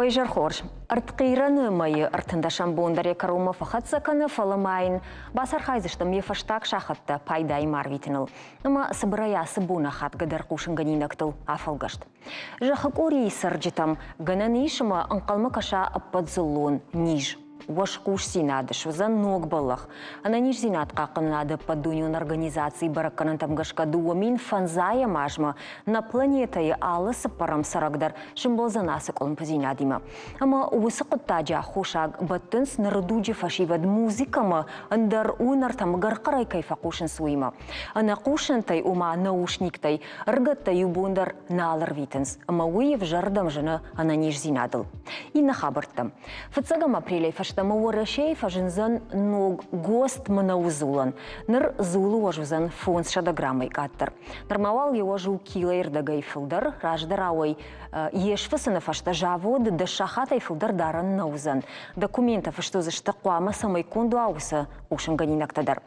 Ой, жархорж. Артқираны майы артындашан бондаре карума фахатсаканы фаламайын басар хайзыштым ефаштак шахатты пайдай марвитіныл. Нама сыбыраясы буна хат гадар кушын ганинактыл афалгашт. Жахак ори сарджитам гананишыма анқалма каша аппадзылун ниж. Ваш куш синады, швазан ног балах. Она ниж зинат каканады под дунион организации бараканантам гашка дуамин фанзая мажма на планетай алысы парам сарагдар шимболзанасы колым позинадима. Ама высокоттаджа хушаг баттынс народуджи фашивад музыкама андар унартам гарқарай кайфа кушын суима. Ана кушынтай ума наушниктай ргаттай юбундар налар витенс. Ама уев жардам жена она ниж зинадыл. И на хабартам. Фацагам апреля Штама ворашей фажинзан ног гост манаузулан. Нар зулу вожузан фон с шадаграммой каттер. Нормавал его жу килайр да гайфилдер, раждарауай ешфасана фашта жавод да шахатай филдер даран наузан. Документов что за штакуама самой конду ауса ушен ганинактадар.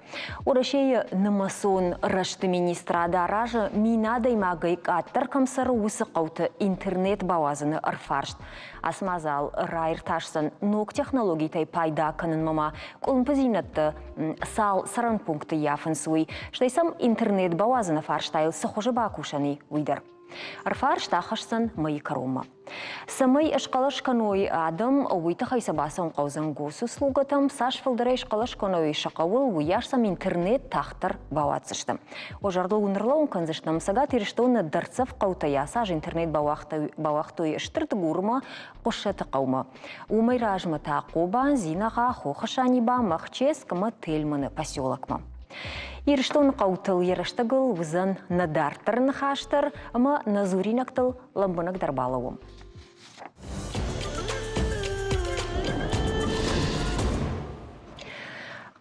Орашей намасон рашты министра даража минадай магай каттер камсар усакаута интернет бавазаны арфаршт. Асмазал райр ташсан ног технологий пайда канын мама колумпозинатты сал саран пункты яфын суй, что и сам интернет бавазана фарштайл сахожа бакушаны уйдар. Арфарштахашсан мои карума. Самый эшкалашканой адам уйтахай сабасан qauzan госу слугатам саш филдера эшкалашканой шакавыл уяш сам интернет тахтар баватсыштым. Ожардыл унырлаун канзыштым сагат ирштоны дарцав qautая саж интернет бавахтой эштырт гурма қошеты қаума. Умай ражма тақоба зинаға хохашаниба махчес кама тельманы поселокма. Ирштон қаутыл еріштігіл візін надартарын хаштыр, ама назуринактыл ламбынық дарбалауым.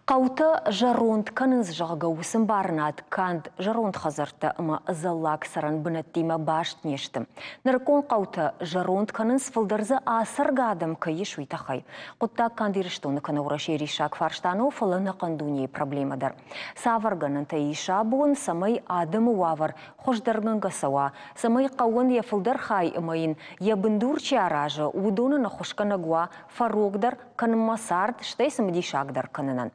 Қауты жаронт каныз жағға өсім барынат, канд жаронт қазырты ама залак саран бұнаттима башт нештім. Наркон қауты жаронт каныз фылдырзы асыргадым кайыш уйтахай. Құтта кандиріштоны кана ураши ришак фарштану фылына қандуне проблемадар. Саварганын таиша буын самай адымы вавар, хошдаргынға сауа. Самай қауын я фылдар хай ымайын, я бұндурчи аражы, удоны на хошканагуа, фарогдар, канымасард, штай самади шагдар канынан.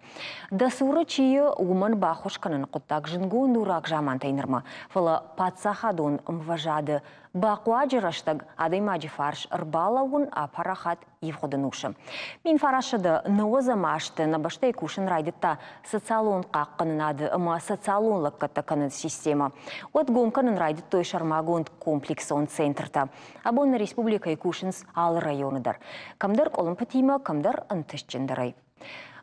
Дасура чие уман бахош канын құттак жынгу нурак жаман тайнырма. Фала патсахадон мважады бақуа жыраштаг адаймаджи фарш ырбалауын апарахат евходынушы. Мин фарашыды науаза машты набаштай кушын райдытта социалон қаққынынады ыма социалонлық каттаканын система. От гомканын райдыт той шармагон комплексон центрта. Абонна республика кушынс ал районыдар. Камдар колым патима, камдар антышчындарай.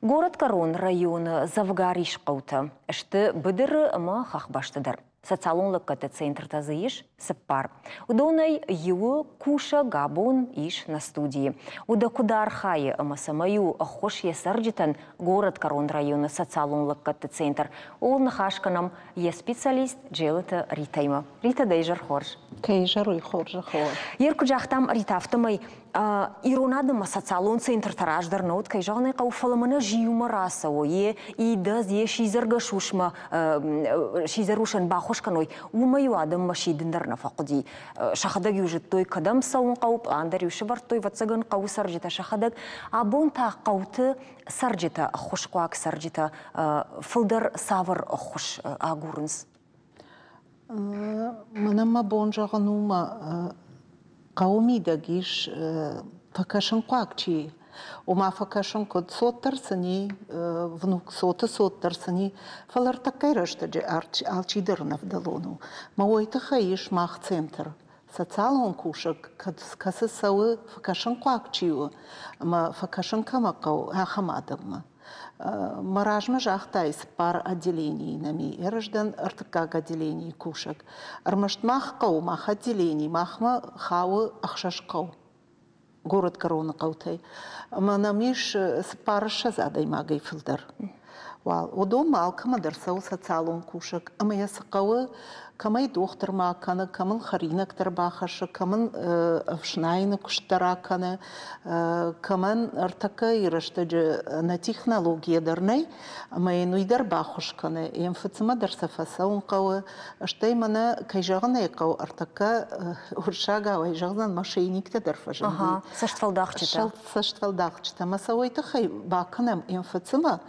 Город Корон районы Завгариш қауты. Ішті бұдыры ұма қақбаштыдар. Социалонлық каты центрта зайыш сыппар. Удонай юы куша габон иш на студии. Уда кудар хайы ұма самаю хош есарджитан город Корон районы социалонлық каты центр. Ол нахашканам е специалист джелыты Ритайма. Рита дейжар хорж. Кейжар хоржа хор. Ерку жақтам Рита автомай иронадыма социалон центр тараждар нот кайжағынай қауфалымына жиюма расауы, и даз е шизерға шушма, шизерушын бақошканой, умаю адымма шидындарна фақуди. Шахадаг южит той кадам сауын қауып, андар юши бар той ватсагын қау сарджита шахадаг, абон та қауты сарджита, хошқуак сарджита, фылдар савыр хош агурынс. Манама бон жағанума Қауми дагиш факашын қуакчи. Ома факашын код соттарсыни, внук соттарсыни, фалар такай рашта алчидырнав далону. Мауайты хаиш мах центр. Социалон кушак, касы сауы факашын қуакчиу, ма факашын камакау ахамадымма. Маражма жахтай пар отделений нами, эрждан артыкак отделений кушак. Армашт махкау, мах отделений, махма хауы ахшашкау. Город Корона каутай. Манамиш пар шазадай магай филдар. ودوم مالكم درسوا ساتالون كوشك أما يسقوا كمان دكتور ما كان كمان خرينك ترباخش كمان أفشناين كشترا كان كمان ارتكى يرشتج نتكنولوجيا درني أما ينويدر باخش كان ينفتح ما درس فسون قو أشتى منا كيجانا يقو ارتكى ورشاقة ويجانا ماشينيك تدرفش سشتفل داخشتا سشتفل داخشتا ما سويت خي باكنم ينفتح ما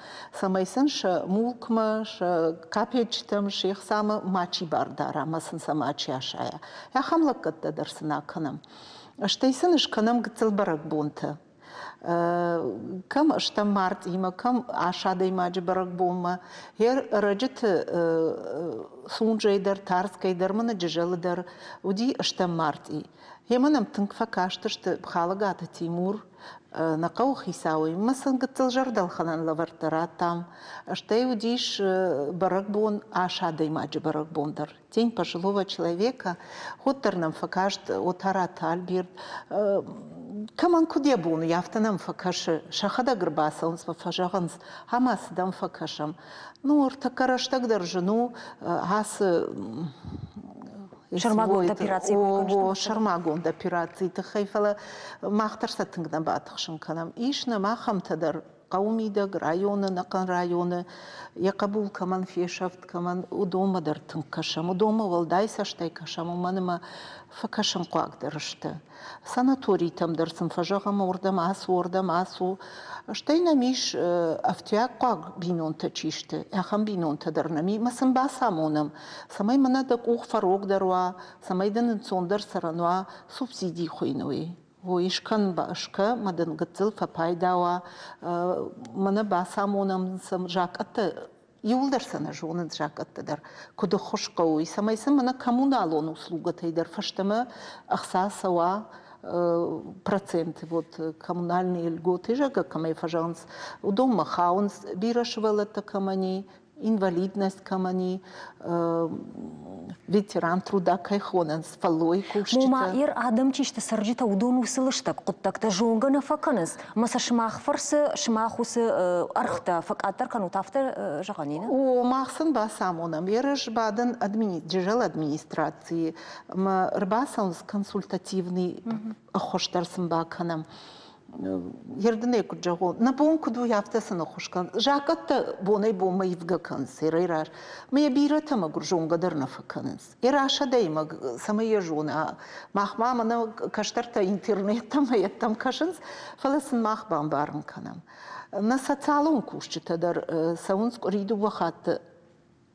سمايسنش مولكمش كابيجتمش يخسام ماشي بارد دارا مثلا سماعتي عشايا يا خملك قد درسنا كنم اشتيسنش كنم قتل برك بونتا كم اشتمرت إما كم عشادي ما جبرك بوما هير رجت سونجي در تارس كي در من ججل در ودي اشتمرت هي منم تنكفا كاشتشت بخالقات تيمور نقو خيساوي مثلا قتل جردل خلان لورترات там что удишь баракбон ашадой маджи баракбондер тень пожилого человека хоттернам факашт отарат альберт كمان كودي بون يافتنم فكاش شخدا غرباسا ونس فجاغنس هماس دم فكاشم نور تكرش تقدر جنو هاس شرماغون операции شرماغون операции تخيفلا ما اخترت تنقدم باتخشن كلام ايشنا ما خمتدر قومي دق رايونا نقن رايونا يقبول كمان في شفت كمان ودوما در تنكشم ودوما والدايسا شتاي كشم ومنما فكشم قاق درشته ساناتوري تم درسم فجاغم وردم عاسو شتينا ميش افتياق قاق بينون تشيشته اخم بينون تدرنمي مسن باسامونم سماي منا دق اوخ فروق دروا سماي دن صندر سرنوا سوبسيدي خوينوي ويشكن باشكا مدن قتل فبايداوا منا باسامونم سم جاكت يولدر سنة جون جاكت در كده خوش قوي سما يسمى коммуналон услуга тейдер фаштема ахсасава процент вот коммунальные льготы же как мы фажанс у дома хаунс бирашвала такамани инвалидность камани ветеран труда кайхонен с фалой кушчита. Мума ир адам чиште сарджита удон усылыштак куттакта жонгана факаныз. Маса шмах фарсы шмахусы архта факатар кану тафта жаганина. О махсын басамонам ереш баден джежел администрации ма рбасанс консультативный хоштарсын баканам. Ердене куджаго на бонку ду яфтасына хушкан жакатта бонай бома ивгакан серайрар ме бирата магуржонга дарна факанс ираша дейма самая жона махма мана каштарта интернетта маеттам кашынс фаласын махбан барын канам на социалон кушчита дар саунс риду вахат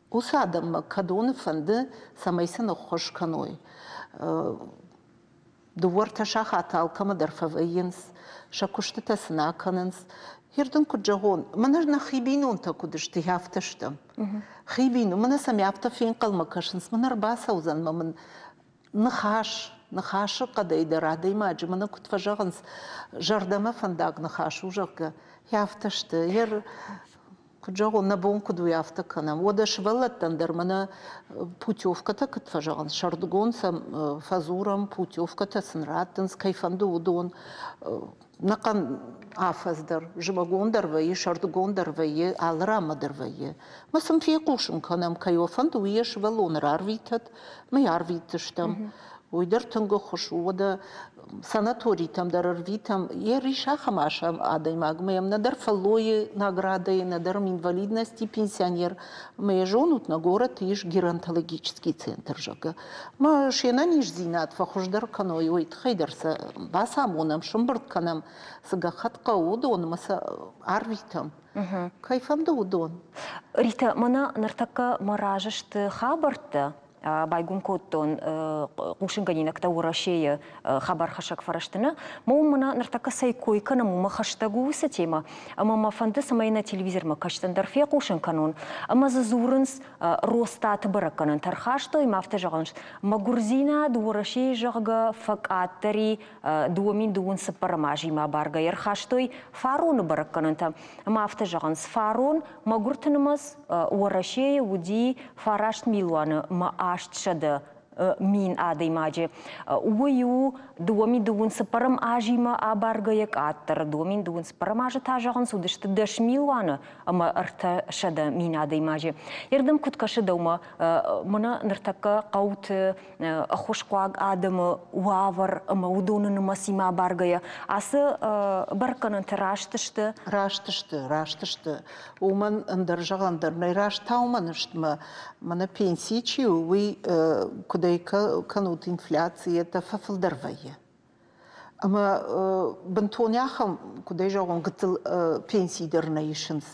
усадам кадон фанды самайсына хушканой дуворта шахатал камадар фавайенс شكوشت سناكننس هردن كجهون منرنا خيبينون تكودش تيافتشتم خيبينو من سميافتا فين قلمكشنس من 4000 من نخاش قداي درادي ماج من كنت فجغنس جردما فنداق نخاش وجغ يافتشت ير كجهون نبون كدو يافتا كنم ودش ولت تندر من путевка-то كتفجغنس شردغون سم فازورم путевка-то سنراتنس كيفندو ودون نقن عفزدر جمعون دروي شردغون دروي علرام دروي ما سم في قوشن كنم كيوفند ويش ولون رارفيتت ما يارفيتشتم ويدر تنگو خوش ودا санаторий там дарарвитам я реша хамаша адай магмеем надар фаллои награды надар инвалидности пенсионер мы жонут на город иш геронтологический центр жага ма шена ниш зинат фахуждар каной ой тхайдерса басамонам шумбыртканам сагахатка удон маса арвитам кайфамда удон рита мана нартака маражышт хабарта байгун коттон кушинганинакта урашея хабар хашак фараштына мумна нартака сайкойка на мума хаштагу тема мама фанды самайна телевизор ма каштандар фе кушин канон ама зазурынс ростат бараканан тархашто и мафта жаганш магурзина дурашея жага факатари дуамин дуун сапарамажи ма барга ярхаштой фарон бараканан там мафта жаганс фарон магуртынмас урашея уди фарашт милуана ма аштшада min adai maje uyu duomi duun separam ajima abargayak atar duomin duun separam aja tajagan sudishte 10.000 wana ama arta shada min adai maje yerdam kutka shadauma mana nirtaka qaut akhushqag adam wavar ama udunun masima bargaya асы барканын раштышты раштышты уман андыржагандырнай раштауманыштма мана пенсии уй кудайка канут инфляция это фафылдырвайы ама бентоняхам кудай жагон гытыл пенсийдерна ишинс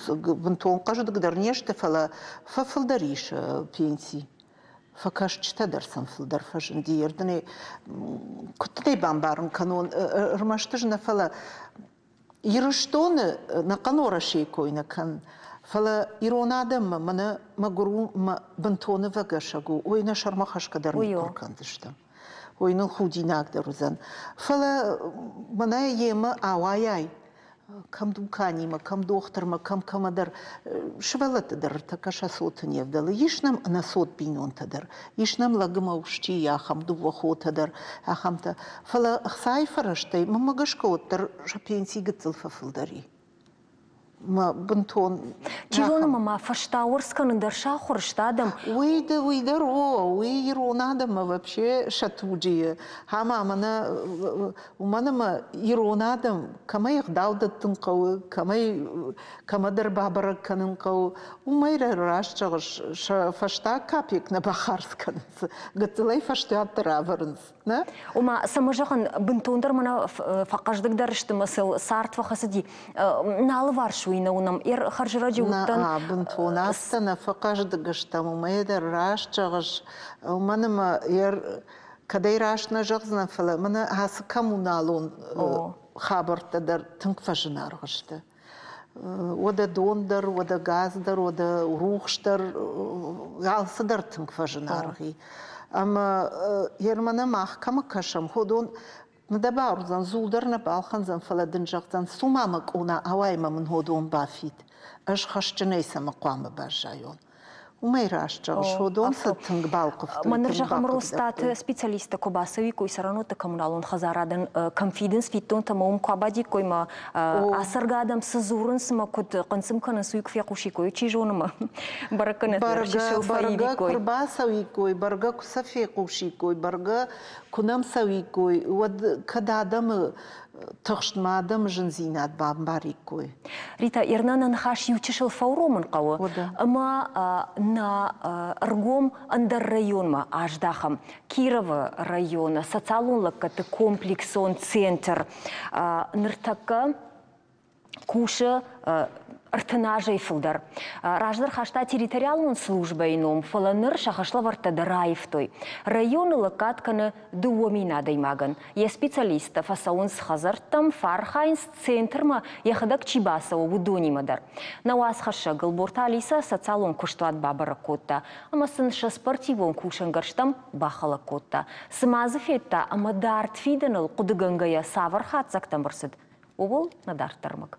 бентон кажды гдарнеште фала фафылдариш пенсии فكاش تدرسن في الدرفش نديردني كنت دايما بارن كانون رمشتجنا فلا يرشتون نقنورة شيء كوينا كان فلا يرونا دم من مجرو ما بنتون فجشجو وين شرمخش كدر مكان دشتم وين الخودي نقدر زن فلا منا يما عواياي كم دوكاني ما كم دكتور ما كم كمدر شوالة تدر تكاش صوت نيفدل يشنم أنا صوت بينون تدر يشنم لقمة وشتي يا خم دو وخو تدر أخمته فلا خساي فرشتي ما مجش كوتر شبينسي قتل ففلدري ما بنتون كيلون ما فشتاورس كان درشا خرشتادم ويرونادم ما вообще шатуджие хама мана умана ма иронадам камай даудаттын кау камадар бабар канын кау умайра рашчагыш фашта капик на бахарскан гытлай фаштааттыравырынс на ума самажаган бентондер мана факаждык дарышты масыл сарт вахасыди налварш وينونم إير خرج رجع وطن بنتونا استنا فقاجد قشتم وما يدر راش تغش ومن ما إير كدي راش نجغزنا فلا من هاس كمونالون خبر تدر تنكفجنا رغشته ودا دوندر ودا غازدر ودا روخشتر غالصدر تنكفجنا رغي أما إير من محكمة كشم خدون ندبار زن زولدر نبالخن زن فلادن جغزن سومامك اونا هوايما من هودون بافيد اش خشجنيسا مقوام بارجايون وما يراش جغش هودون ستنگ بالقفت ما نرجع مرостат специалиста кобасови кои сарано коммуналон хазарадан конфиденс фитон тамом кабади койма асаргадам сызурын сма кот кансым кана суйк фякуши кой чижоныма баракана барга курбасови кой барга кусафи куши кой барга кунам сави кой вад кададам تخشمادم جنزينات بامباري كوي ريتا إرنانا نخاش يوتشل فورو من قوة أما نا أرقوم أندر ريون ما أجداخم كيرو ريون ساتالون لكت كومبلكسون سنتر نرتكا كوشة артынажай фылдар. Раждар хашта территориалын служба ином, фаланыр шахашла вартада райфтой. Районы лакатканы дуомина даймаган. Я специалиста фасаун с хазартам фархайнс центрма яхадак чибасау будонимадар. На вас хаша галборта алиса социалон куштуат бабара котта. Амасын ша спортивон кушангарштам бахала котта. Смазафетта амадарт фиденал кудыгангая савархат зактамбарсыд. Увол надартармак.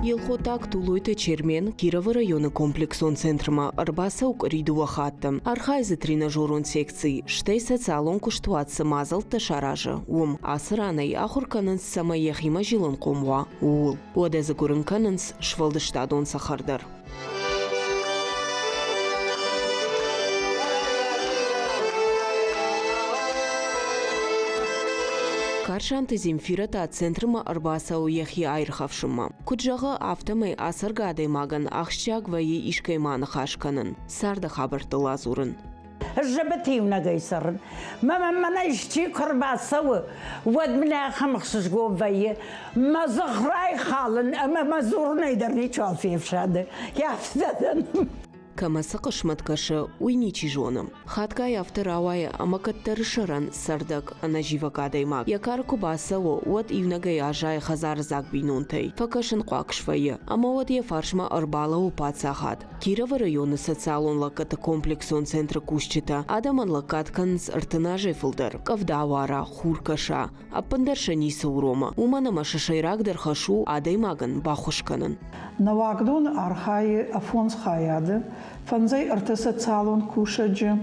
Елхотак Тулойта Чермен, Кирова района комплексон центрма Арбасаук Ридува хаттам. Архайзы тренажерон секции, штай социалон куштуатса мазал ташаража. Асыранай ахурканынс сама яхима жилын комва. Уул. Уадазы көрінканынс швалдыштадон сахардар. Каршанты Земфирата центрма Арбасау яхи айрхавшыма. Куджага автомай асаргадай маган ахшчак вайы ишкайманы хашканын. Сарда хабарты лазурын. الجبتيونا قيصرن ما يشتي كرباسو ود من خمسة جو في ما زغراي خالن اما ما زورنا يدرني تشوفي في شاد يا فتن Кама сақышмат кашы уйничи жоным. Хаткай авторавая амакаттары шыран сардак ана живакадаймак. Якар кубасаво уат ивнагай ажай хазар зак бинунтай. Факашын қуакшвайы. Ама уат я фаршма арбала упат сахат. Кирова районы социалон лаката комплексон центра кушчита. Адаман лакатканс артынажай фылдар. Кавдавара, хуркаша. Аппандарша ниса урома. Уманама шашайрак дархашу адаймаган бахушканын. На вагдун архай афонс хаяды. Фанзай артаса цалон кушаджи.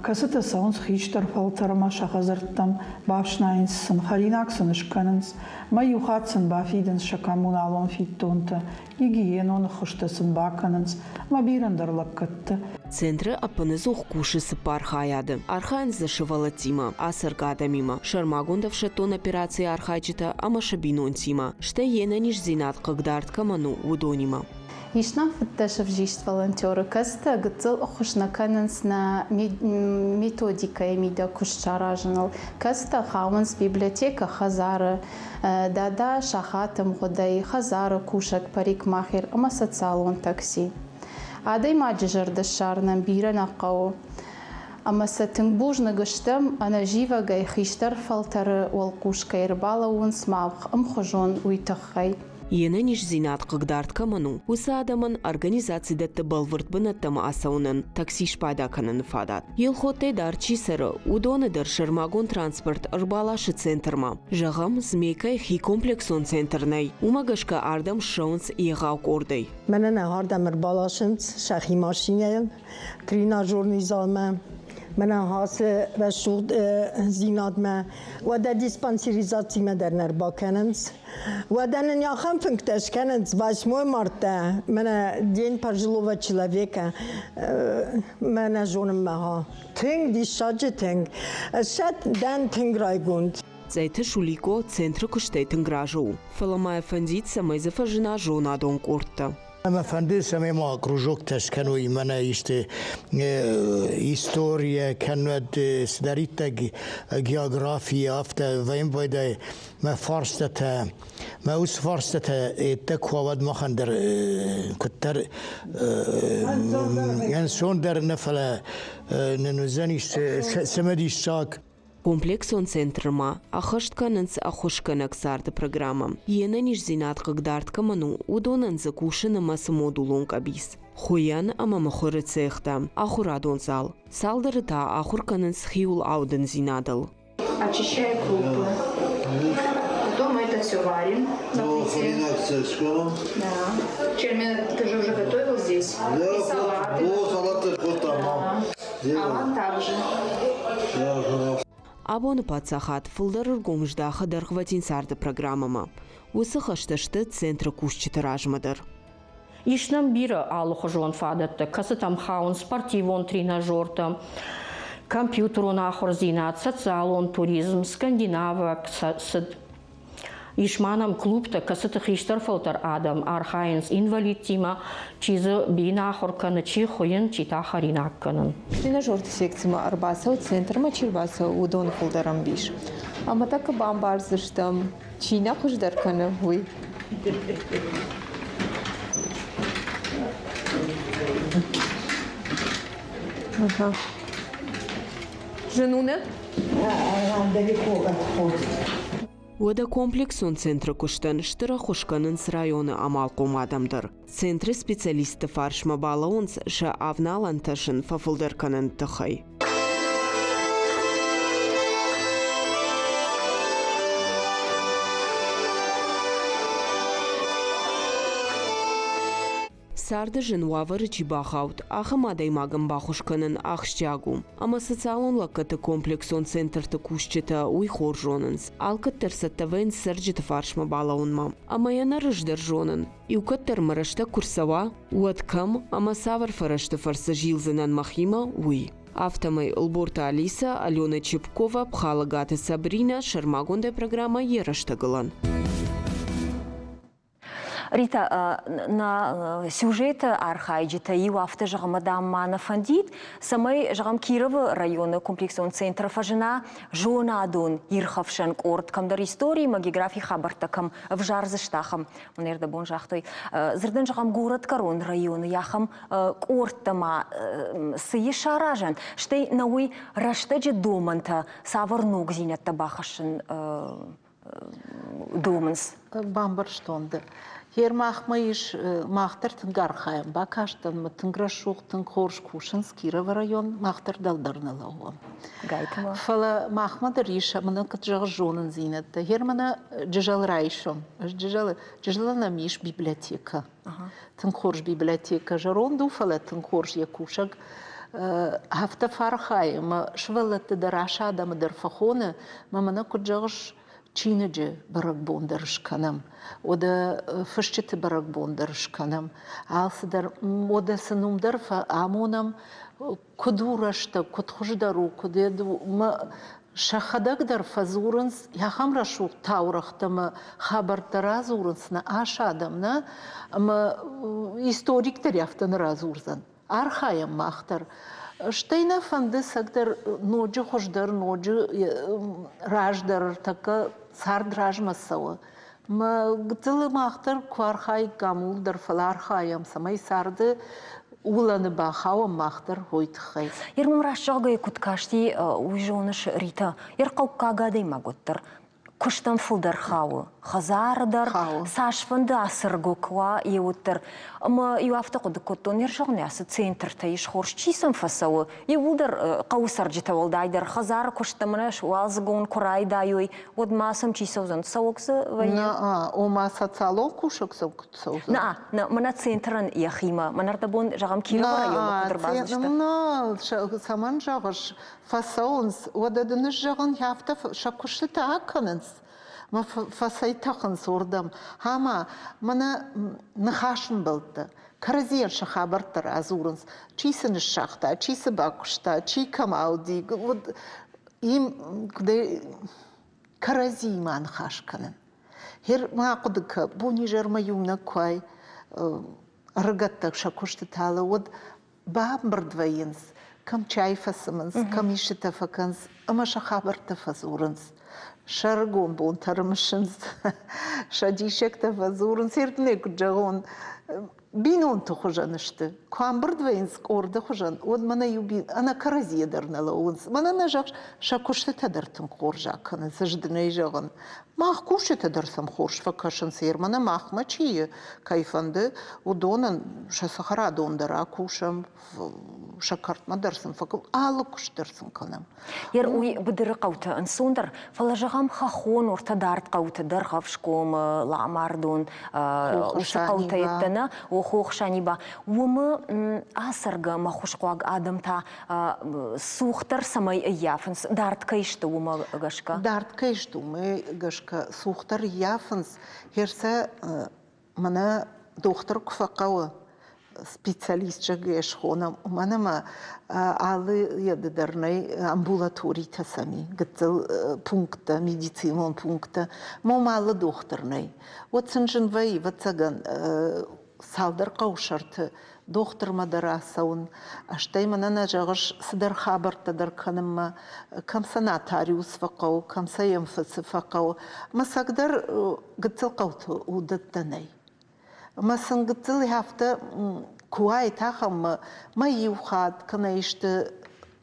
Касата саунс хичтар фалтарма шахазартам бавшнайнсын харинаксын ишканынс ма юхатсын бафиденс шакамун алон фиттонта гигиенон хуштасын баканынс ма бирандарлаккатты. Центры апынызух кушысы пархаяды. Архайн зашивала тима, асыргада мимо. Шармагундав шатон операции архайчита амашабинон тима. Шта енаниш зинат кагдарт каману удонима. Ишнам фатташев жист волонтеры каста гцел охушна кананс на методика эмида кушчаражнал каста хаунс библиотека хазары дада шахатам годай хазары кушак парикмахер ама социалон такси адай маджер дашарнам бирана кау ама сатың бужна гыштам ана жива гай хиштар фалтары ол кушка ирбала унс мавх хожон уйтахай. Енаниш зинат кагдарт каману, уса адаман организацияда балвырт бынаттам асаунын, таксиш пайдаканын фадат. Елхотте дарчи сыры, удоныдыр шармагон транспорт ырбалашы центрма. Жағам змейкай хи комплексон центрнай, умагашка ардам шаунс егаук ордай. Менен ардам ырбалашынц, шахи машинел, тренажерный залма. من هاس و شغل زیناد ما و در دیسپانسیریزاتی ما در نربا کننز و در نیاخم فنکتش کننز باش مو مرتا من دین پرجلو و چلویکا من جونم ما تنگ دیشاج تنگ شد دن تنگ رای گوند. Зайты шулико центр куштейтын гражу. Фаламая фандит самай зафажена жона дон куртта. أما فندس ما كروجوك تشكنوا إيمانا يشت إستوريا كانت سداريتا جيوغرافيا أفتا وين بيدا ما فارستها ما أوس فارستها تكوا ود ما خندر كتر يعني سون در نفلا ننزاني سمدي شاك Комплексон центрма, ахаштканынц ахушканак сарды программа. Енаниш зинат кагдарт каману, удонан закушена мас модулон кабис. Хуян амама хорецехта, ахурадон зал. Салдарыта ахурканынц хиул ауден зинадал. Очищаем крупы. Потом мы это все варим на плите. Да. Чермен, ты же уже готовил здесь? Да, и салаты. салаты вот там. А вон также. Абоны пацахат фылдарыр гомжда хадархватин сарды программама. Усы хашташты центра кушчитаражмадар. Ишнам бира алухожон фадатты, касатам хаун спортивон тренажерта, компьютерон ахорзинат, социалон туризм, скандинавак, Ишманам клубта касата хиштар фалтар адам архайнс инвалид тима чизы бина хорканы чи хоин чита харинакканын. Тренажерты секцияма арбаса центрма чирбаса удон фулдарам биш. Ама така бамбарзыштам чина хуждарканы хуй. Ага. Женуна? Далеко отходит. Ода комплексон центра куштан штыра хушканынс районы амал комадамдыр. Центры специалисты фаршма балаунс ша авналан ташын фафылдарканын тахай. Сарды жынуавары чибахаут, ахам адаймагам бахушканын ахшчагу. Ама социалон лаккаты комплексон центрты кушчыта уйхор жонынс. Алкаттар саттавен сырджыты фаршма балаунма. Ама яна рыждар жонын. Иукаттар марашта курсава, уаткам, ама савар фарашты фарса жилзынан махима уй. Автомай Улбурта Алиса, Алена Чепкова, Пхалагаты Сабрина, Шармагунда программа Ераштагалан. Рита, на сюжет архайджита и у авто жагамадам мана фандит, самой жагам Кирова района комплексон центра фажина жона адун ирхавшан корт камдар истории магиграфии хабартакам в жарзыштахам унерда бон жахтой зерден жагам город Карон района яхам кортама сые шаражан штей науи раштаджи доманта саварнуг зинят табахашин думанс. Бамбарштонды. Хер махмаиш махтар тынгархаем, бакаштан мы тынграшух тынгхорш кушанс Кирова район махтар далдарналауам. Гайтама. Фала махмадар иша мана катжаг жонын зинетта. Хер мана джижал райшом. Джижала намиш библиотека. Тынгхорш библиотека жаронду фала тынгхорш якушаг. Хафта фархаем, швалатты дараша адамы дарфахоны, мамана катжагш Чинеджи барак бондаршканам, ода фашчеты барак бондаршканам, алсыдар ода сынумдарфа амонам кудурашта, кудхуждару, кудеду шахадагдар фазурынс, яхамрашу таурахтама хабартара зурынсна ашадамна, историктер яфтан разурзан. Архаям махтар. Штейна фанды сагдар ноджи хождар, ноджи раждар, така сард ражмасава. Ма гтылы махтар квархай гамулдар фалархаям самай сарды уланы бахауам махтар хойтхай. Ермам рашчага куткашти уйжоныш рита. Ерқаука гадай маготтар. Куштан фулдар хау, хазардар, сашфанды асыргоква еуттар. Ама юафта кодыкоттон ершогны асы центрта иш хорш чисам фасауы. Еудар қаусар житавалдайдар, хазар куштамынаш уалзыгон курайдайой. Вот масам чисаузан сауқсы вайы? О маса цало кушак сауқсаузан? Мана центран яхима. Манарда бон жағам Кирова районы кудырбазышты. Саман жағыш фасаунс, одадыныш жағын яфта шакушты таақанынс. Ма фасайтақынс ордам. Хама, мана нахашын білді. Каразиян шахабартар азурынс. Чисыныш шақта, чисы бақышта, чи камауди. Им кудай каразиман хашканын. Хер мақудыка, буни жарма юмна квай рыгаттак шакушты талы. Од бамбырдвайынс. Кам чайфасымынс, кам ишітафакынс, ама шахабартафазурынс. Шаргон бон тармышынс, шадишекта фазурынс, ердіне күджағын. Бинон тұхыжанышты. Куамбырдвайынс орда хыжан. Од мана юбин, ана каразия дарнала оғынс. Мана на жақ шакушты тадартын қор жақыны, саждынай жағын. Мақ кушты тадарсам хорш факашын сер, мана мақма чие. Кайфанды, удонын шасахара дондара кушам, шакартма дарсам факал, алы куштарсам канам. Ер уй бідірі қауты ансондар, фалажағам хахон орта дарт қауты дархавшком, ламардон, ушы қауты еттіні, оқуқшани ба. Умы асырғы мақушқуаг адамта суқтар самай яфынс, дарт кайшты умы ғашқа? Дарт кайшты умы ғашқа, суқтар яфынс. Херса мана доктор күфақауы. Специалист жагеш хонам уманама алы ядыдарнай амбулаторий тасами гыцыл пункта медицинон пункта момалы докторнай вот сынжын вай ватсаган салдар каушарты доктор мадарасаун аштай манана жагыш сыдар хабартадар канымма камса нотариус факау камса емфысы факау масагдар гыцыл кауты удаттанай Масангыцыл яфта куай тахам ма юхат кана ишты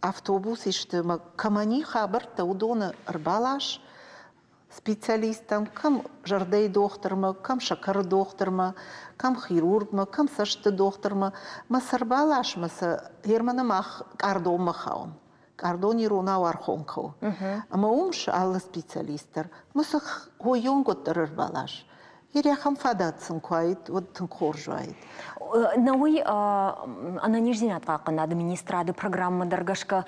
автобус ишты ма камани хабарта удона рбалаш специалистам кам жардей докторма кам шакар докторма кам хирургма кам сашты докторма ма сарбалаш маса германа мах кардо махаум кардони руна вархонкау ама умш алла специалистар маса хойон готтар рбалаш Иряхам фадатсын куайт, вот тынқор жуайт. Науи ананежзинат қақын администрады программа даргашка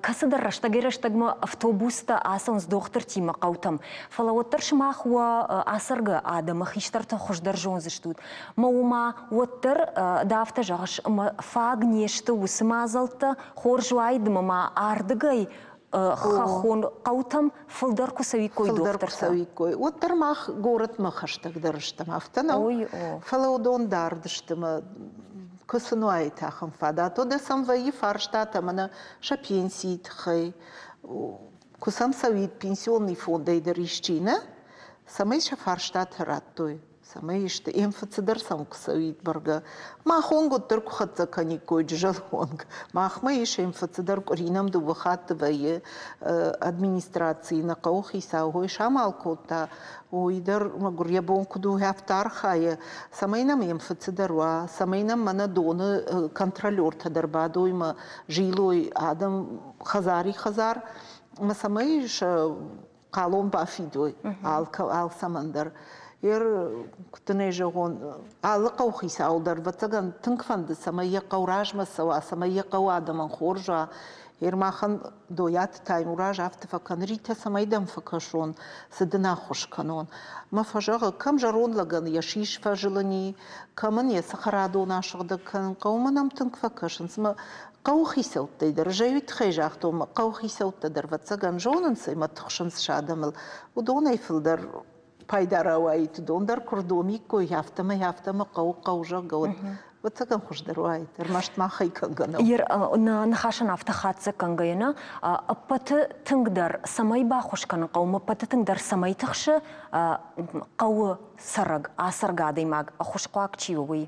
касыдар раштагерештагма автобуста асанс доктор тима қаутам. Фалауаттар шымахуа асырғы адамы хиштарта хождар жонзыштуд. Маума уаттар дафта жағыш фаг нешті усыма азалты хор жуайды мама ардыгай хахон қаутам фылдар кусавикой доктор. Кусавикой. Вот тармах город махаштаг дарыштам автона. Фалаудон дардыштым. Кусынуай тахам фада. Тода сам ваи фарштата мана ша пенсиит хай. Кусам савит пенсионный фонд айдар ищина. самый шафарштат раттой. Самый что эмфацидер сам ксавит барга. Махонгот только хатса каникой джалхонг. Махмы еще эмфацидер коринам ду вахат вае администрации на каухи саугой шамалкота. Уйдер магурья бонку ду хафтар хае. Самый нам эмфацидер ва. Самый нам мана доны контролер тадарбадой ма жилой адам хазар. Ма самый еще калон бафидой ал самандар. كتني جون على قوخي ساودر بتجن تنكفند سماية قوراج مسوا سماية قواد من خورجا ما خن دويات تايموراج عفت فكان ريتا سمايدم فكشون سدنا خوش كانون ما فجأة كم جرون لجن يشيش فجلني كمن يسخرادو ناشغد كان قومنا تنكفكشن سما قوخي سوت تدر جايت خيجاختو ما قوخي سوت تدر بتجن جونن سي ما تخشن شادمل ودون يفلدر پایدار وایت دوندر کردومی کوی هفتم قوجا گود و تکم خوش دروایت درمشت ما خی کنگنا. نخاشن افتخات کنگینا پت تنگدر سمای با خوش کن قوم پت تنگدر سمای تخش قو سرگ آسرگادی ماگ خوش قاک چیوی.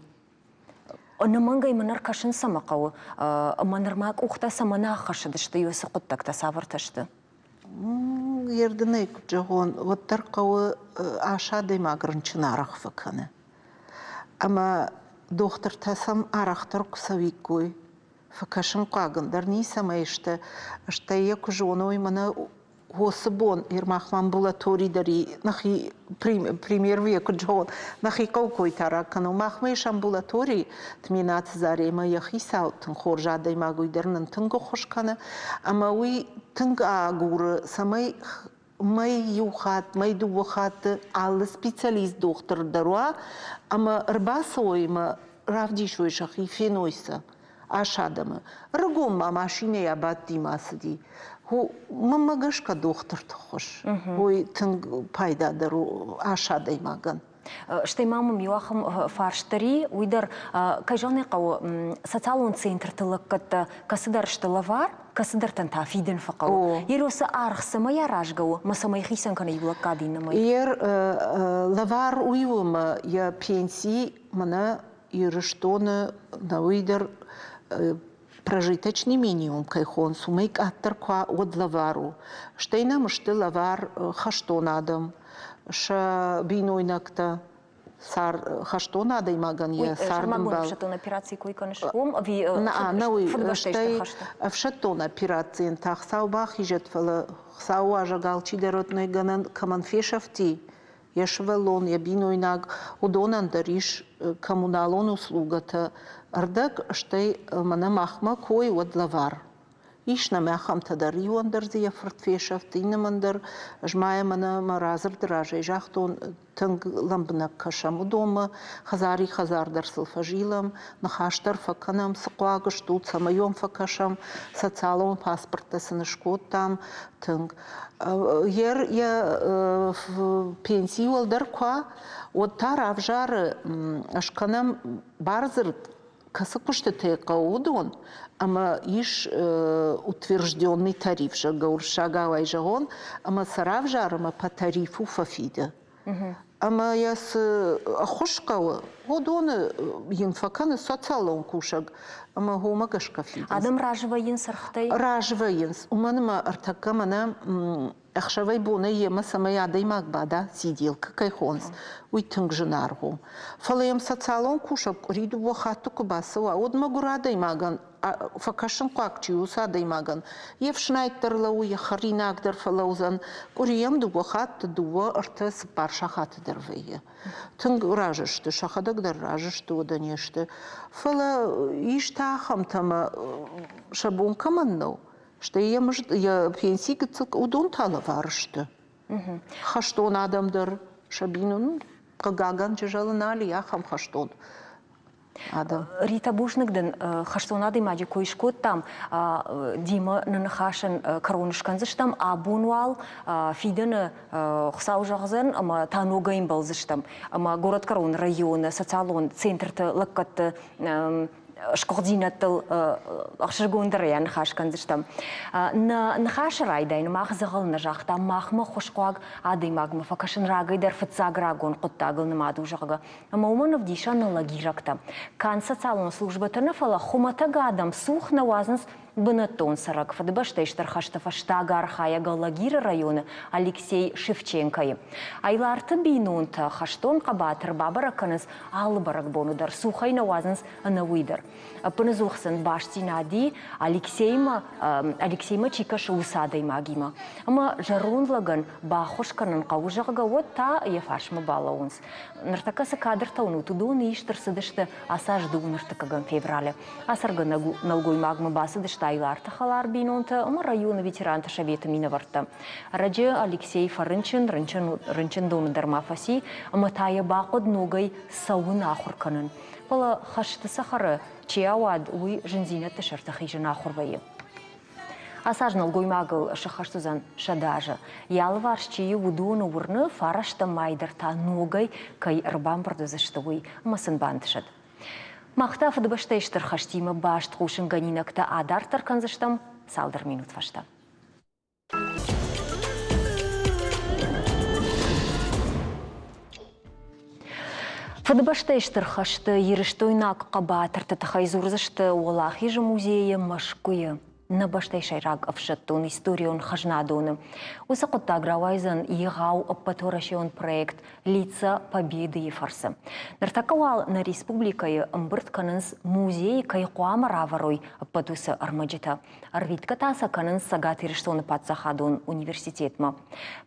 نمانگای منر کشن سما قو منر ماگ اختا سمنا خش دشته یوس قطک تصور تشته. يردني كجهون وترقوا عشادي ما قرنشنا عرق فكنا أما دكتور تسم عرق ترك سويكوي فكشن قاعن درني سمايشته اشتيا كجونوي منا هو سبون يرمخ امبولاتوري دري نخي بريمير ويا كجون نخي قوكوي ترى كانوا مخميش امبولاتوري تمينات زاري ما يخي ساوت تنخورجا داي ما قيدرن تنقو خوش كنا أما وي تنق أقول سماي ما يوخات ما يدوخات على سبيشاليست دكتور دروا أما رباسوي ما رافدي شوي شخي فينويسا عشادم رقوم ما ماشينة ياباتي ما سدي هو ما قشك دكتور تخش هو تنق بايدا درو عشادي ما كان شتي مامم يواخم فارشتري ويدر كجاني قو ساتالون سنتر تلقت كسدر شتلافار كسدر تنتافيدن فقو يروس أرخ سما يراج جو ما سما يخيسن كان يقول قادين ما لافار ويوم يا بينسي منا يرشتون نويدر прожиточный минимум кайхон сумейк аттерква от лавару штейна мышты лавар хашто надам ша биной накта сар хашто надо имаган я сардым бал шатон операции кой коншум ви штей в шатон операции тахсау бахижет фала хсау ажагалчи деротной ганан каманфешафти я швелон я биной наг удонан дариш коммуналон услугата أردك أشتي من مخمة كوي ودلوار إيش نمخم تدري وندر زي فرت في شفتين مندر جماعة من مرازر دراجة جاختون تنق لمبنا كشام ودوم خزار درس الفجيلم نخاشتر فكنام سقواق شتوت سما يوم فكشام ساتالون باسبورت سنشكوت تام تنق يا بنسي ولدر كوا وتعرف جار أشكنام بارزر كسكوشت تقاودون أما إيش утвержденный тариф же гауршагавай же он أما сарав жарма по тарифу фафида أما яс أخشقوا ودون ينفكان социалон кушаг أما هو ما قشка фида адам ражваин сархтай ражваин ومن ما ارتكا منا أخشوي بوني يما سمايا دايماك بادا سيديلك كايخونس ويتنج جنارهم فليم социалон кушаг ريدو وخاتو كباسوا ود ما غرا دايماغان فكاشن قاقچيو سا دايماغان يفشنايتر لو يخريناك در فلوزن قريم دو وخات دو ارتس بارشا خات درفيه تنج راجشت شخدك در راجشت ودنيشت فلا يشتا خمتما شبون كمنو что я пенсии гцк удон тала варшты. Хаштон адамдар шабинун кагаган тяжелонали я хам хаштон. Адам. Рита Бушнигден хаштон ады мади койшкот там Дима нанахашен коронышкан зыштам абунвал фиден хсаужагзен ама танугаим балзыштам ама город корон район социалон центр лаккат школдинаттыл ақшыргуындар хашкандыштам. Нхашырайдайны мағзығылны жақта мақмы қошқуаг адаймагмы факашын рагайдар фыцаграгон құттағылны маду жағы. Мауманов дишаны лагиракта. Кан социалны службатыны фала хуматага адам сух навазынс Бынатон сарак фадыбаштайштар хаштафаштага архая галагиры районы Алексей Шевченкайы. Айларты бейнуынта хаштон қабатыр бабараканыз алыбарак бонудар сухай навазынс анавыйдар. Пынызуқсын баштинади Алексейма чикашы усадай магима. Ама жарунлаган бахошканын қаужағыга вот та ефашмы балауынс. Нартакасы кадрта унутудуны иштырсыдышты асаждуы нартакаган феврале. Асарга налгой магмы басыдышты айларты халар бейнуынта ама районы ветеранты шаветы минаварта. Раджи Алексей Фарынчин рынчин доны дармафаси ама тая бақод ногай сауын ахурканын. Пала хашты сахары чиауад уй жынзинетті шартахи жына ахурбайы. Асажнал гоймагыл шахаштузан шадажы. Ялваршчии удуны урны фарашта майдарта ногай кай рбам бардызышты масын бандышад. Махта фадыбаштайштыр хаштима башт хушын ганинакта адартар канзыштам салдар минут фашта. Фадыбаштайштыр хашты еріштойнак қабатырты тахайзурзышты олахи же музейі машкуя. На баштайшайраг авшаттон историон хажнадоны. Уса қоттагравайзан егау аппаторашион проект «Лица Победы и фарса». Нартакавал на республикае амбыртканынс музей кайқуама раварой аппатуса армаджита. Арвиткатаса канынс сагат еріштоны патсахадон университетма.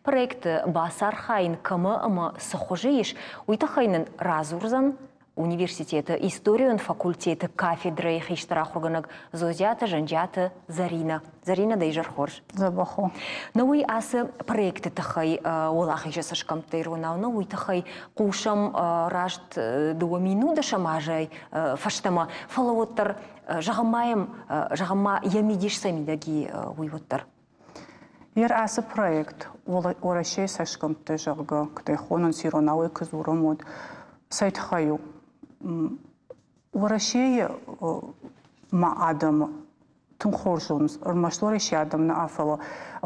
Проект басархайн кама ама сахожииш уйтахайнын разурзан университеты, историон факультеты, кафедры, хиштарахурганаг, зозята, жанджата, Зарина. Зарина да и жархорж. Забаху. Науи асы проекты тахай олахи жасашкам тайрона, науи тахай кушам рашт дуамину да шамажай фаштама. Фалавоттар жағама ямидиш самидаги уйвоттар. Ер асы проект, орашей сашкам тайжага, ктай хонан сиронауи казурамод, сайт хаю. Урашей ма адам тунхоржунс, армашториши адам на афала,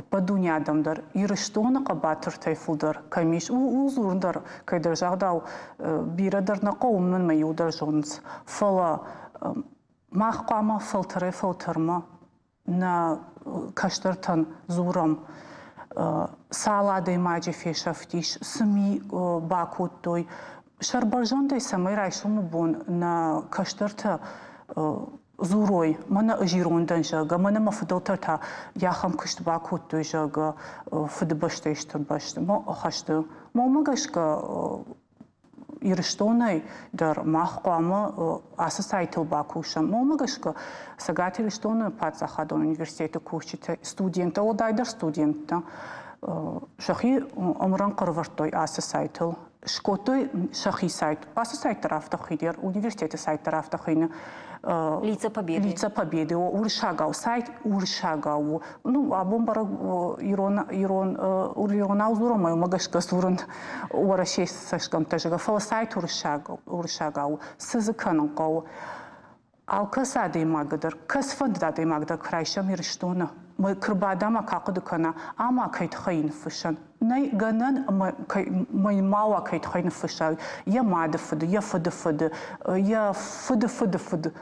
падуни адамдар, ирыштона қабатыр тайфулдар, камиш узурдар, кайдар жагдау бирадар на қоумнан маюдар жунс, фала махқама филтерма на каштартан зурам, салады маджи фешафтиш, сами бакуттой, Шарбаржондай самай райшуму бон на каштарта зурой, мана ажирондан жага, мана мафадалтарта яхам каштба куттой жага, фадбаштайштар башты, ма хашты, ма магашка ирыштонай дар махқама асы сайтыл бакушам, ма магашка сагати ирыштона патсахадон университета кушчита студента, одайдар студента, шахи амран қарвартой асы сайтыл, Шкотой шахи сайт, асы сайт тарафтахидер, университеты сайт тарафтахина. Лица Победы. Лица Победы, уршагау, сайт уршагау. Ну, а бомбара ирон аузуромаю магашка суран урашей сашкам тажага. Фала сайт уршагау, сызыкананкау. Алкаса даймагдар, касфанда даймагдар крайшам ирштона. Мы крбадама какудукана, ама кайтхайн фышан. Най ганан май мала кайтхайн фышал. Я мадафуд, я фудафуд, я фудафудафуд.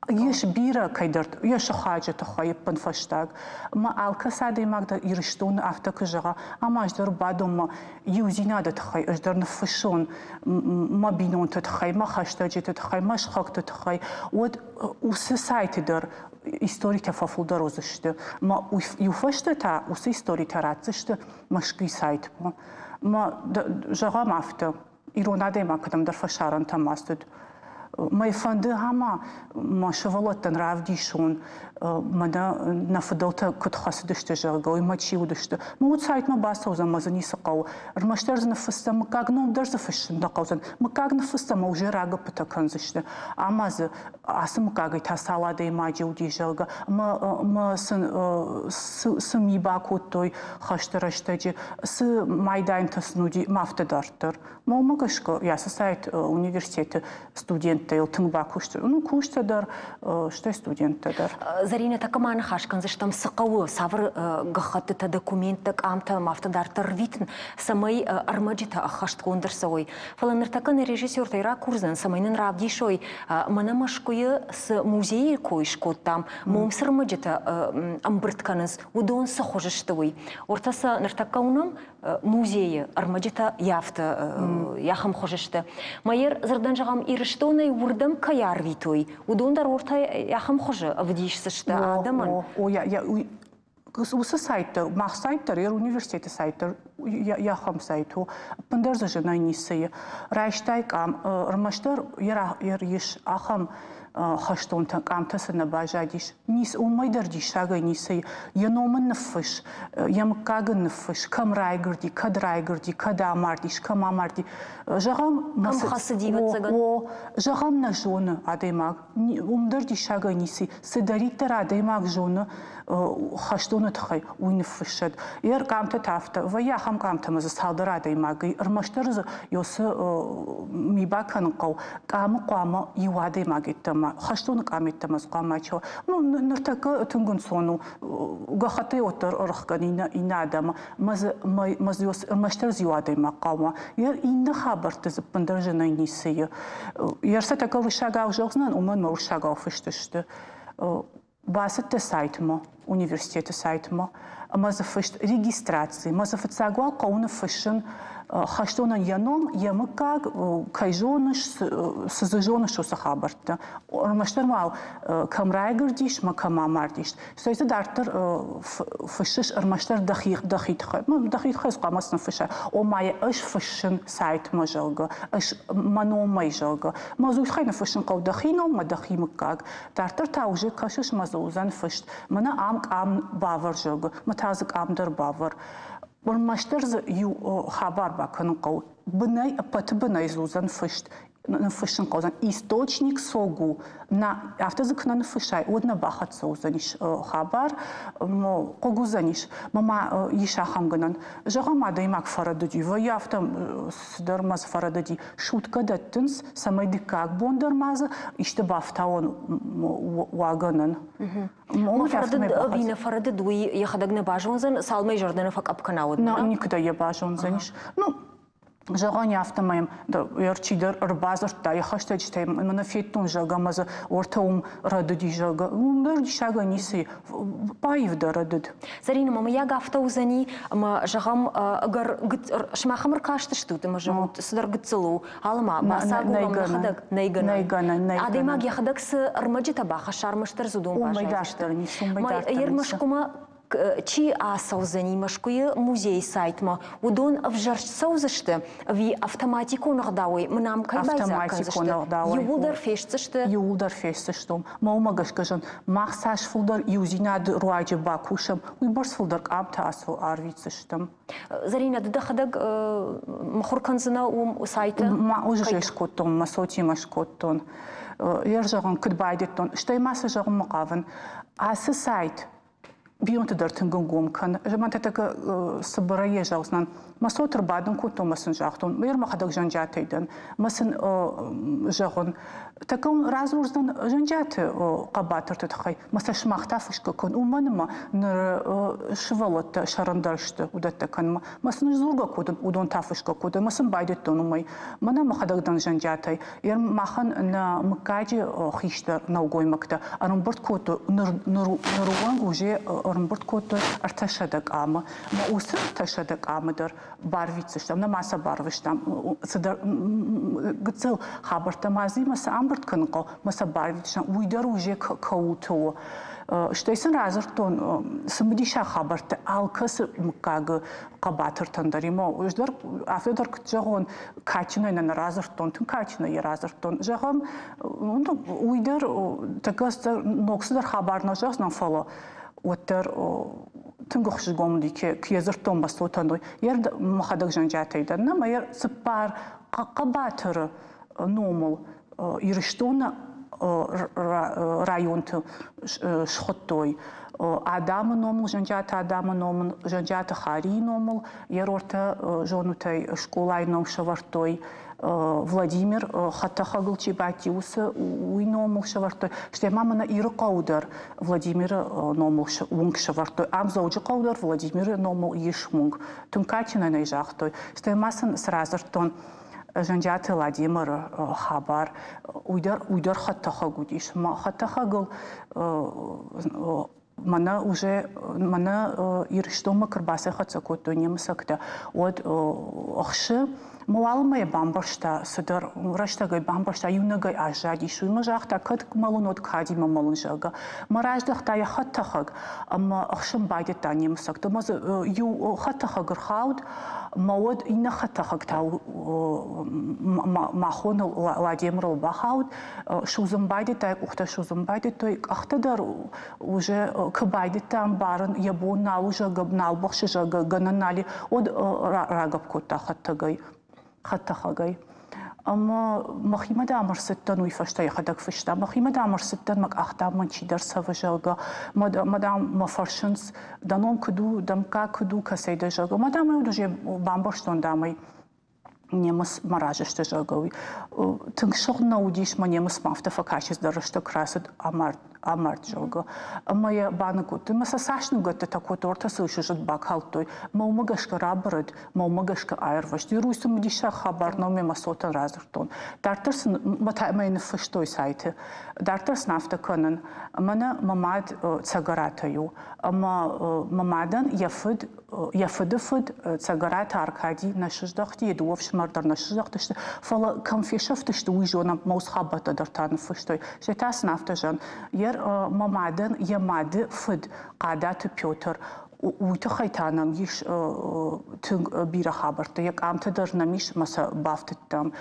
Еш бира кайдарт, я шахаджа тахай панфаштаг. Ма алкаса даймагдар ирштона автокажага, ама аждар бадома юзина тахай, аждар нафышон, ма бинон тахай, ма хаштаджи тахай, ма шхак тахай. Вот усы сайтидар. Историка фафулдар озышты. Ма юфашты та усы историка рацышты машки сайт. Ма жага мафты. Иронады макадам дар фашаран там мастуд. Ма фанды хама ма шавалаттан равдишон. Мада нафадалта кутхасыдышты жага, ма чиудышты. Ма вот сайт ма басаузан мазани сақау. Рмаштарз нафыста ма кагном дарза фашын дақаузан. Ма каг нафыста ма уже рага патаканзышты. Амазы асым кагай тасалады имаджи удижалга. Ма сами бакуттой хаштараштаджи. Сы майдайн таснуди мафтадартар. Ма магашка яса сайт университеты студент студенттай, тыңба кушты. Ну, куштадар, что студенттадар. Зарина такаманы хашкан, заштам сықауы, савыр гахаты та документтік амта мафтадартар витін, самай армаджита ахашт кондырса ой. Фаланыр такан режиссер тайра курзан, самайнын равдишой, мана машкуя с музеи койшкот там, момсыр армаджита амбыртканыз, удон сахожышты ой. Ортаса ныртакаунам музеи армаджита яфта, яхам хожышты. Майер зардан жағам ирыштонай урдам каяр витой. Удондар орта яхам хожы авдишсышты адаман. Осы сайты, мақ сайттар, университеті сайттар, яхам сайту, пындырзы жына несейі. Райштайк ырмаштар еш ахам хаштон камтасына бажадиш. Нис умайдар дишага несейі. Яномын нефыш, ямкага нефыш, кам райгырди, кад райгырди, када амардиш, кам амарди. Жағам хасы дейбатсаган? Жағам на жоны адаймаг. Умдар дишага несей. Сыдариктар адаймаг жоны хаштоны тхай уйны фышад. Ер камта тафта, вая хам камта мазы салдырады имагы. Ирмаштырзы йосы мибаканы қау. Камы қуамы юады имагеттама. Хаштоны каметтамаз қуамачо. Ну, ныртакы түнгін сону. Гахаты отыр ұрыққан ина адамы. Мазы йосы ирмаштырзы юады имаг қаума. Ер инді хабыртызы пындыр жына несейі. Ерса такы вышагау жоғзынан, уман ма вышагау фыштышты. Басыты сайтыма, университеті сайтыма, мазы фышт регистрации, мазы фыцагуал қауны фышын хаштонан яном, ямыкаг, кайжоныш, сызыжоныш осы хабарты. Ормаштар мал камрайгырдиш, ма камамардиш. Сөйті дартыр фышыш ормаштар дахитхай. Дахитхай сқамасын фыша. О майя ыш фышын сайтыма жылғы, ыш маномай жылғы. Мазу ишхайна фышын қау дахино, ма дахимыкаг. Дартыр таужы кашыш мазу узан фышт. Мана амк ам бавар жылғы, ма тазык амдар бавар. Ормаштар ю хабар бакын қау. Бынай апаты бынай зузан фышт. Фышын қаузан. Источник согу. На автозыкынан фышай. Одна бахат соузаниш хабар. Қогузаниш. Мама ешахам гынан. Жағам адаймак фарадыди. Вай автом сыдармаз фарадыди. Шутка даттынс. Самайды как бондармазы. Ишті бафтауын вагынын. Вина фарадыдуи яхадагны бажонзан салмай жорданы фак апканауыдна? Никуда я бажонзаниш. Ну, Жаған автомайым, ерчидер ұрбазыртта, яхашта житайым, мына феттун жағамазы ортауым радыди жағы. Умдар дишага несі, пайывда радыд. Зарина, мама, яга автоузани, жағам агар шмахамыр каштыштуты, жағам сыдар гыцылу, алыма, басагу ғамахадаг найгана. Адаймаг яхадаг сы ырмаджита баха шармыштыр зудум бажадыштыр. Ермашкума чи асаузани машкуя музей сайтма удон вжарсаузышты ви автоматику нагдауи мнам автоматику нагдауи юлдар фештыштым маумагаш кажан махсаш фулдар юзинад руайджи бакушам уйбарс фулдар амтасу арвицыштым. Зарина дыдахадаг махурканзына сайты ма ужешкоттон масотимашкоттон ержаган кыдбайдеттон штаймасы жагын мақавын асы сайт бионты дартынгын гомкан. Жаман тәтігі сыбыра ежауысынан масотыр бадын көттон масын жақтон. Ер мақадық жанжатайдын. Масын жағын. Такын разы ұрздан жанжаты қабатыр тұтықай. Маса шмақта фышқы көн. Уманыма ныр шывалытты шарындарышты удатты каныма. Масын зурға көдін удон тафышқы көді. Масын байдеттон умай. Мана мақадықдан жанжатай. Ер мақын на мықаджи хиштар наугоймакта. Арымбырт көті ныруан уже Орынбурт коты арташадак амы. Ма усы арташадак амыдыр барвицыштам, на маса барвыштам. Сыдар гыцыл хабартамази маса амбырт кынқо, маса барвицыштам. Уйдар уже кауту. Штайсын разыртон сымдиша хабарты алкасы мукагы қабатыртандар емо. Уждар афедар жағын качынайнан разыртон, тын качынай разыртон. Жағым уйдар тагастар ноксыдар хабарна жағынан фало. Оттар түнгіқші гомды кезірттон басты отандой. Ерді мұқадық жанжатайдан, нама ер сыппар қабатыры номыл иріштоны районты шхоттой. Адамы номыл жанжаты, адамы номыл жанжаты хари номыл, ер орта жонутай школай ном шавартой. Владимир хаттахагыл чебатиусы уй номыл шавартой. Штема мана иры қаудар Владимир номыл уңг шавартой. Амзаужы қаудар Владимир номыл еш уңг. Түнкачина найжақтой. Штемасын сразыртон Жанжаты Владимир хабар. Уйдар хаттахагу дейш. Хаттахагыл Мана ирштома кырбасы хатсакотто немсакта. Вот охшы Муалмая бамбаршта сыдыр раштагай бамбаршта юнагай ажади шуйма жахта кадк малун от кадима малун жага. Мараждахта я хаттахаг ама охшым байде таним сакта. Маз ю хаттахагыр хауд мауд инна хаттахаг тау махон Владимир бахауд шузым байде тай ухта шузым байде той ахтадар уже кабайде там барын ябон нау жага налбахшы жага гананали од рагап кота хаттагай хаттахагай. Ама махимада амарсеттан уйфашта яхадак фашта. Махимада амарсеттан мак ахтаман чидар саважага. Мадам мафаршинс даном куду дамка куду касейда жага. Мадам удуже бамбарштон дамай немас маражешта жагави. Тыңшог наудиш ма немас мафта факашис дарашта красит амарт жага. Ама баны куты маса сашну гата тако торта сушижат бакалтой. Маумагашка рабрад, маумагашка айрваш. Дируйсу мдиша хабар номе масотан разыртон. Дартарс матаймайны фаштой сайты. Дартарс нафта канан. Мана мамад цагаратаю. Ама мамадан яфыды цагарата Аркадий нашиждахти едуов шмардар нашиждахти. Фала конфешафты что уйжона маусхабата дартан фаштой. Шетас нафта жан. Мамадан ямады фыд қадаты Петр уйты хайтанам еш түн бира хабарты. Як амтыдар намиш маса бафтыттам.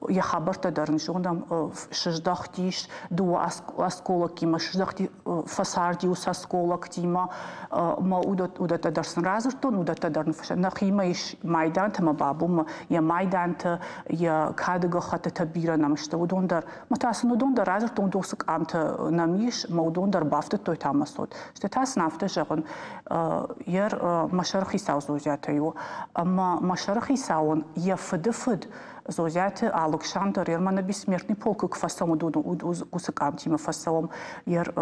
Я хабартадарн жондам шыждах тиш дуа асколок кима шыждахти фасардиус асколок тима ма удатадарсын разыртон удатадарн фаша. Нахима еш майдан тама бабума я майданта я кадыга хатата бира намышта. Удондар матасын удондар разыртон досык амты намиш ма удондар бафты той тамасот. Штетас нафта жағын Ер машархи сау зозятаю, ама машархи саун я фыды зозяты Александр ермана бессмертный полк к фасому дуду усыкам тима фасом ер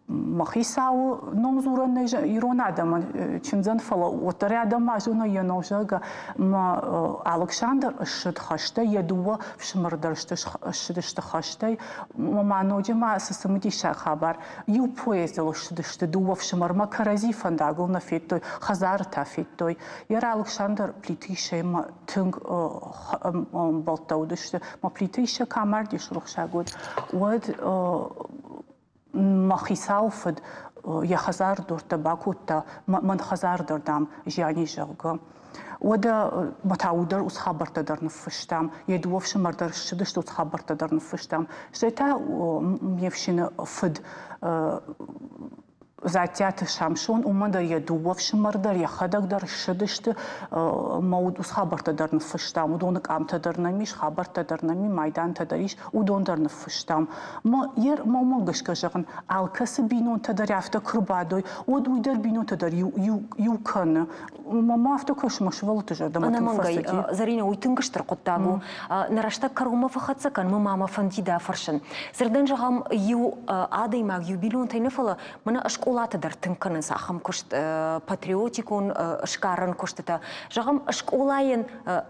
махисау номзуранный ирона адама чинзан фала отрядом ажуна яножага ма Александр шит хашта ядуа в шмардаршта шидшта хаштай маманоджима сасамдиша хабар ю поездил шидшта дуа в шмарма карази фандагул на феттой хазар та феттой ер Александр плитишема тунг болтаудышты ма плитиша камардиш рухшагуд вот махисауфд я хазар дурта бакута ман хазар дурдам жани жавга ودا بتعودر وس خبرت در نفشتم یه دوفش مردر شدش وس خبرت در نفشتم شتا میفشین فد زاتيات شامشون ومن يا دوفش مردر يا خدق در شدشت مود وس خبرت در نفشتم ودونك ام تدر نمیش خبرت در نمی ميدان تدریش ودون در نفشتم ما یر ما مگش کجان الکس بینون تدر یافت کربادوی ودوی در بینون تدر یو کن ما افت کش مشغول تجدم انا منگی زرینه ویتنگشتر قطعو نرشته کروما فخت کن ماما فندیده فرشن زردن جام یو عادی ما یو بینون تینفلا من اشکولات در تنکن ساخم کشت پاتریوتیکون اشکارن کشته جام اشکولاین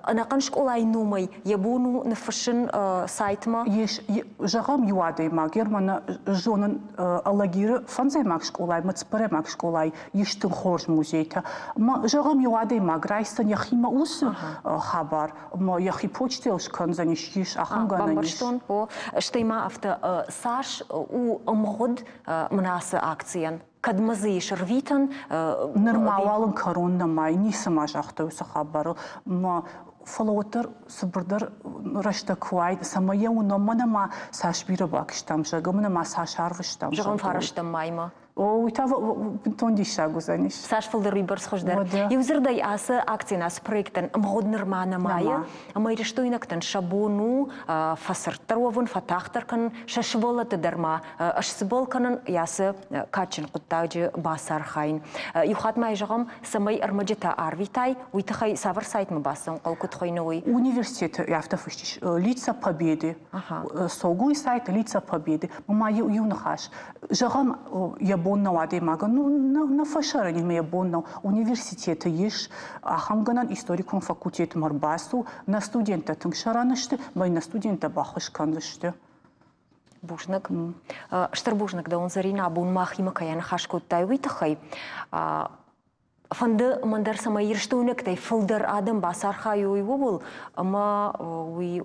انا کن اشکولاین نومی یبونو نفشن سایت ما یش جام یو عادی ما گر من جونن الاگیر فنزه ما اشکولای متسپره ما اشکولای یشتن خورج موزیتا ما جام یو عادی ما گرایستن یخیما اوس خبر ما یخی پوچتیلش کن زنیش آخون گانیش بامبرشتون و اشتیما افت ساش و امغد مناس акциен кадмазы шервитан нормалалын корона май не сама жахта хабару ма фолотер субрдар рашта квай самая уно мана ма сашбира бакштам жагамна ма сашарвштам жагам фараштам майма ويتا بنتون شاغو زانيش Саш фалдериберс хождер. Юзердай аса акцинас проектен моднермана майя. Амайр что инактен шабону фасертровен фатахтеркан шашволата дерма ашсболканан яса качен куттаджи басар хайн. Юхат майжагам самай армаджета арвитай уйтахай саверсайт мбасан колкут хойновой. Университет яфтафыштиш лица победы. Согуй сайт лица победы. Мама юнахаш. Жагам ябонна ваде мага на фашарани ме ябонна университета еш ахамганан историкон факультет марбасу на студента тыңшаранышты бай на студента бахышканышты. Бушнак. Штарбушнак да он зарина бун махима каян хашкуттай уйтахай. Фанды мандар сама ирштуйнак тай фылдар адам басарха юйвул ама уй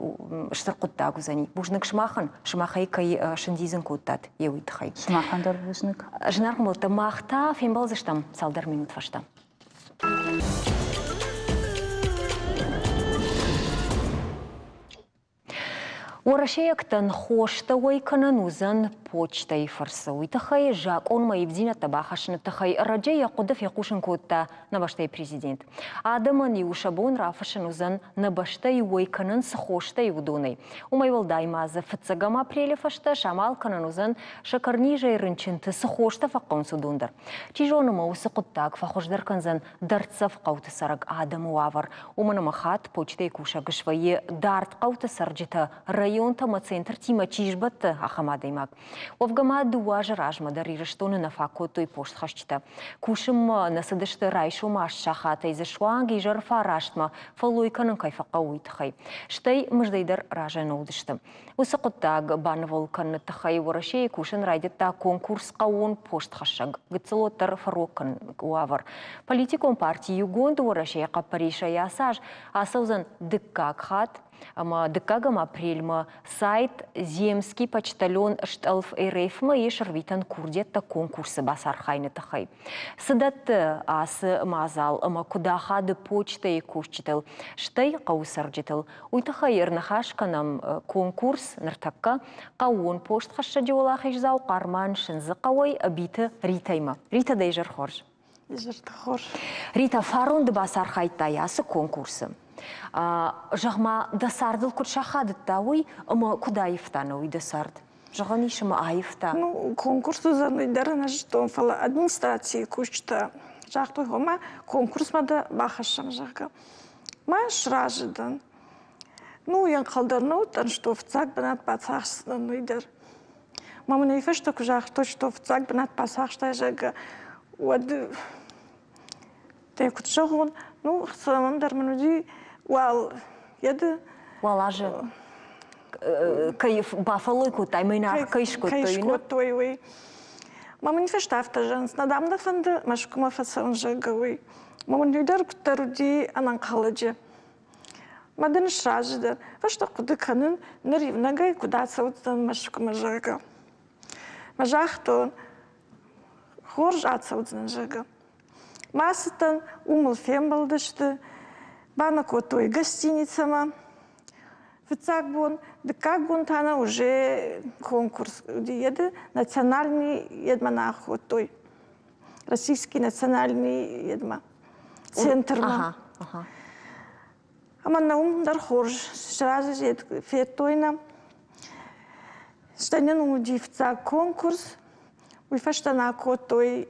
штаркутта гузани. Бушнак шмахай кай шындизен куттат еуйтахай. Шмахандар бушнак. Жнар молта махта фембалзыштам салдар минут фашта. Урашеяктан хошта уйкананузан почтой фарсауй тахай жак он маевдина табахашны тахай раджея кудов якушин котта на баштай президент. Адаман и ушабон рафашанузан на баштай уйканан с хоштой удуной. Умайвал даймаза фацагам апреля фашта шамал кананузан шакарнижей рынчинты с хошта факкон судундар. Чижону маусы куттак фахождар канзан дарцав кауты сараг Адаму авар. Уманамахат почтой куша гышвае дарт кауты сарджита район тама центр тима чижбат ахамадаймак. Овгама дуажа ражма дарира штоны на факото и пост хашчита. Кушим насадышты райшу маш шахата из шуанги жарфа раштма фалуйканын кайфака уйтхай. Штай мыждайдар ража наудышты. Усакуттаг бан волкан тахай ворашей кушин райдетта конкурс каун пост хашаг. Гцелоттар фарокан уавар. Политикон партии югонду ворашей капариша ясаж асаузан дыккак хат. Ама декагам апрельма сайт земский почтальон шталф эрефма и шарвитан курдетта конкурсы басар хайны тахай. Садат ас мазал ама кудахады почта и кушчител. Штай каусарджител. Уйтахай эрнахашканам конкурс нартакка каун пошт хашаджола хижзау карман шинзы кавай абиты ритайма. Рита дейжер хорж. Рита фарон де басар хайта ясы конкурсы. Жагма дасардыл куршахады тауй, ама куда ифтановый дасард? Жаганишама аифта. Ну, конкурсу зануйдары что фала администрации кушта. Жахтой хома конкурс мада бахашам жага. Ма шражыдан. Ну, ян қалдарну тан что в цак банат пацахсынан уйдар. Мама не феш так жахтой что в цак банат пацахштай жага. Уад те кутшагон, ну, самандар мануди Well, яды. Валажы. Кайф бафалой кутай, майнах кайшкутой. Кайшкутой, уй. Мама не фештафта жанс. Надамда фанды машкума фасан жагауй. Мама не удар кутаруди анан каладжи. Мадын шражыдан. Фашта куды канын наривнагай кудаса удан машкума жага. Мажахтон хорж атса удан жага. Масытан умыл фембалдышты. Бана котой гостиницама. В Цагбон, да как бон тана уже конкурс, где еды национальный едмана котой. Российский национальный едма. Центрма. Ама на ум дар хорж, сразу же фетойна. Станен умуди в Цаг конкурс. Уйфаштана котой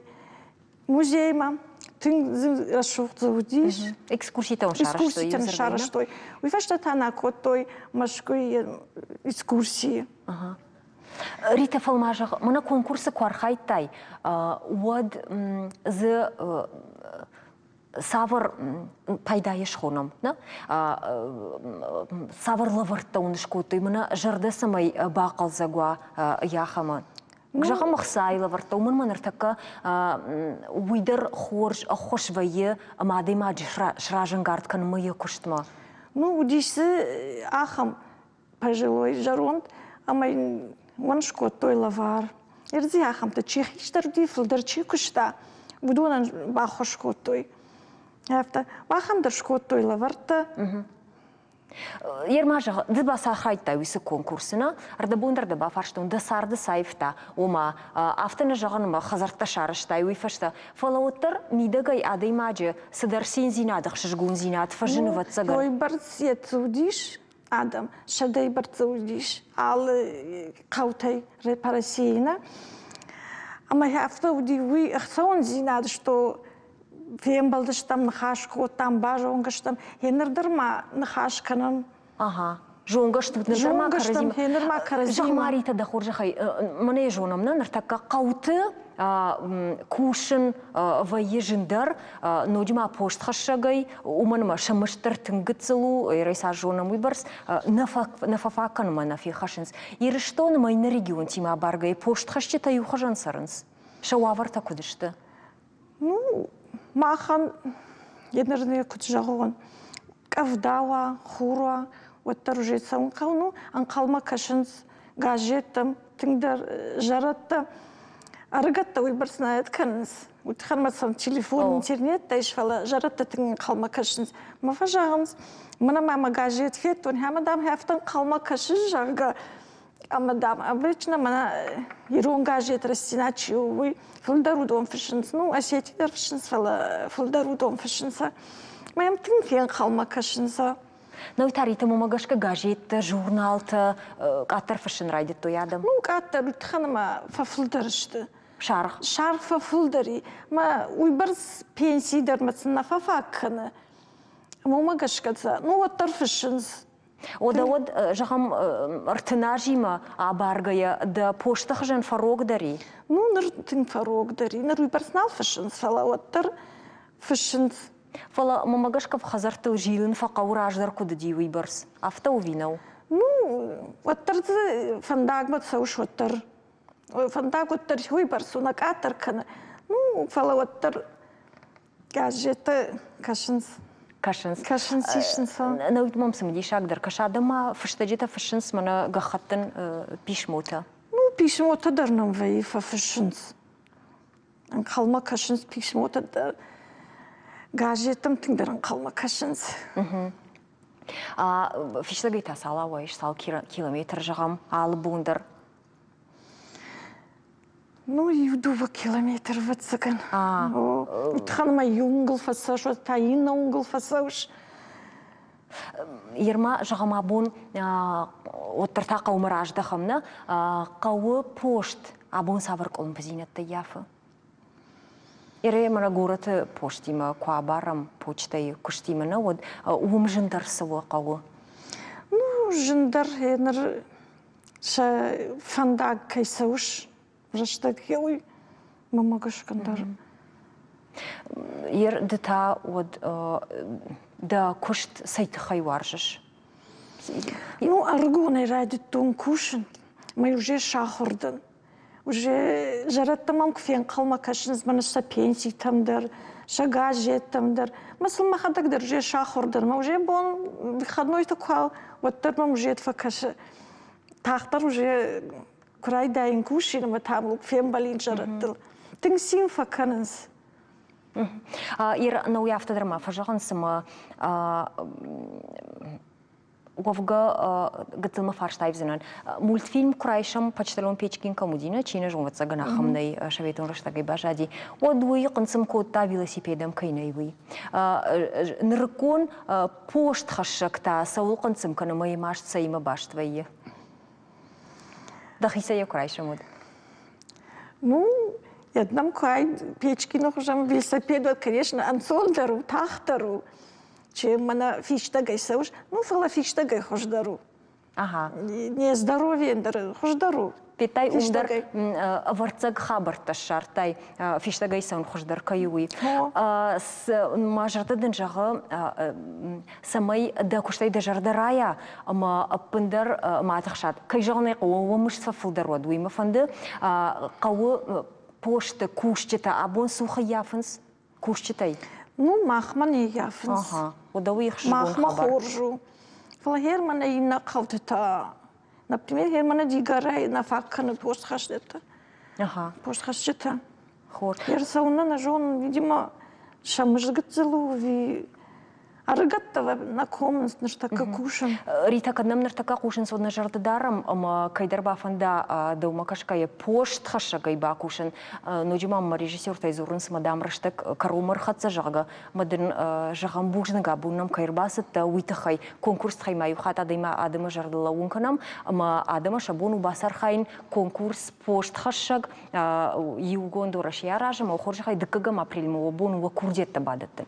музейма. Ты расшуфт заудишь. Экскурсийтан шараштой. Уйфашта тана котой машкой экскурсии. Рита фалмажах, мана конкурсы квархайтай. Уад з савар пайдаеш хонам, да? Савар лаварта уншкутой, мана жарды самай бақал загуа яхама. Гжаға мақсайлы варта, умын маныртаққа уйдар хош вайы амады маджи шражын гардкан мыйы күштіма? Ну, удейсі ахам пожилой жаронт, амай ваншко тойлы вар. Ерді ахамты чехиштар дифылдар чекушта, будуынан бақошко той. Вахамдар шко тойлы варта, Ермажа, дыбаса хайта уйсы конкурсына, ардабундарды бафарштон дасарды сайфта, ома автыны жағаныма хазартта шарыштай уйфашта, фалауыттар мидагай адаймаджы сыдар сен зинадық шыжгун зинад фажыны ватсагар. Ой, барцет зудиш, адам, шадай барцудиш, ал қаутай репарасийна. Ама хафта уди уй ахсон зинад, что Фем балдыштам нахаш хотам бажонгыштам хенердерма нахаш канам. Ага. Жонгыштым хенерма каразима. Жахмарита да хоржахай. Мане жонамна нартака қауты кушын вайежиндар нодима поштхашагай уманыма шамыштыр тынгыцылу рейса жонам уйбарс нафафаканма нафихашынс. Ирыштон майна регион тима баргай поштхашчета юхажан сарынс. Шауаварта кудышты. Ну, махан еднерне кутжагон кавдава хура оттар уже саункалну анкалма кашынс газеттам тиңдер жаратта аргатта уйбарсына айтканыз утхармасан телефон интернет тайшфала жаратта тиң калма кашынс мафажагынс мына мама газет феттон хамадам хафтан калма кашыз жага амадам обычно мана ирон газет растиначу вы фулдарудон фишинс, ну, осетидер фишинс, фулдарудон фишинса. Моем тин фен халма кашинса. Ну, тарита мумагашка газет, журналта, каттар фишин райдет то ядам. Ну, каттар утханама фафулдарышты. Шарх. Шарх фафулдари. Ма уйбарс пенсийдер мацына фафакканы. Мумагашкаца. Ну, вот тарфишинс. Ода жағам артынажима абаргая да поштах жан фарог дари. Ну, ныртын фарог дари. Ныру персонал фашинс, фала оттар фашинс. Фала мамагашкав хазартыл жилын фақаураждар куды дивы барс. Афта увинау. Ну, оттарды фандагмат сауш оттар. Фандаг оттар хуй барс, унак атарканы. Ну, фала оттар газеты кашинс. Кашынс ишінса. Науд мамсым дейшагдыр. Кашадыма фыштаджета фышынс мана гахаттын пишмота. Ну, пишмота дарнам вейфа фышынс. Қалма кашынс пишмота да газетім тіңдерін қалма кашынс. Фишлагайта сала вайш, сал километр жағам алы буындар. Ну, юдува километр ватсаган. Утханма юнгл фасаш, таина унгл фасаш. Ерма жағама бун оттарта қаумыр аждахамна қауы пошт абун савырк олым пазинетті яфы. Ире мана гораты поштима куабарам почтай куштимана уым жындар сывы қауы. Ну, жындар енір фандаг кайсауш. Раштаг хеуй мамагашкандар. Ер дыта да кушт сайты хайваржыш. Ну, аргоны радит тон кушын. Мы уже шахурдан. Уже жараттамам кфен қалма кашыныз манышса пенсий тамдар, шагажет тамдар. Мысл махадагдар уже шахурдан. Мы уже бон выходной такой, вот там уже факаша. Тахтар уже Крайдайн кушин, мы там фем балин жараттыл. Тың син факаныз. Ир науя автодрама фажағансыма Говга гытылма фарштайвзынан. Мультфильм Курайшам почталон печкин комудина, чина жонватса ганахамнай шаветон раштагай бажади. Одуй қынсым кодта велосипедам кайнайвый. Ныркон пошт хашакта саул қынсым канамай машт сайма баштвайы. Дахиса я Курайшамуд. Ну, я дам кай печки нохожам велосипеду, конечно, ансолдару, тахтару. Чем мана фиштагай сауш, ну фала фиштагай хождару. Ага. Не здоровье, хождару. Питай умдар варцаг хабарта шартай фиштагай саун хождар каюи. Мажарда жағы самай да куштай да жардарая, ама аппындар матахшат. Кай жағынай қауы мышса фылдар вадуи мафанды қауы пошта кушчета абон суха яфынс кушчетай. Ну, махман и яфынс. Ага. Удавы их шибон хабар. Махма хоржу. Фала хермана имна қалтыта. Например, хермана дигарай на факканы пост хаштета. Ага. Пост хаштета. Хор. Ерсауна на жон, видимо, шамыжгыцелу ви аргаттава на комнс наштака кушан. Рита каднам нартака кушан содна жартдарам, ама кайдарба фанда дома кашкая пошт хашагай ба кушан. Ножимам режиссер тайзурын с мадам раштак карумар хатса жага. Мадын жагам бужнага буннам кайрбасат уитахай конкурс хай маю хата дейма адама жардала унканам, ама адама шабуну басар хайн конкурс пошт хашаг югондо рашия ражам, охоржа хай дыкагам апрельмо бун ва курдетта бадатты.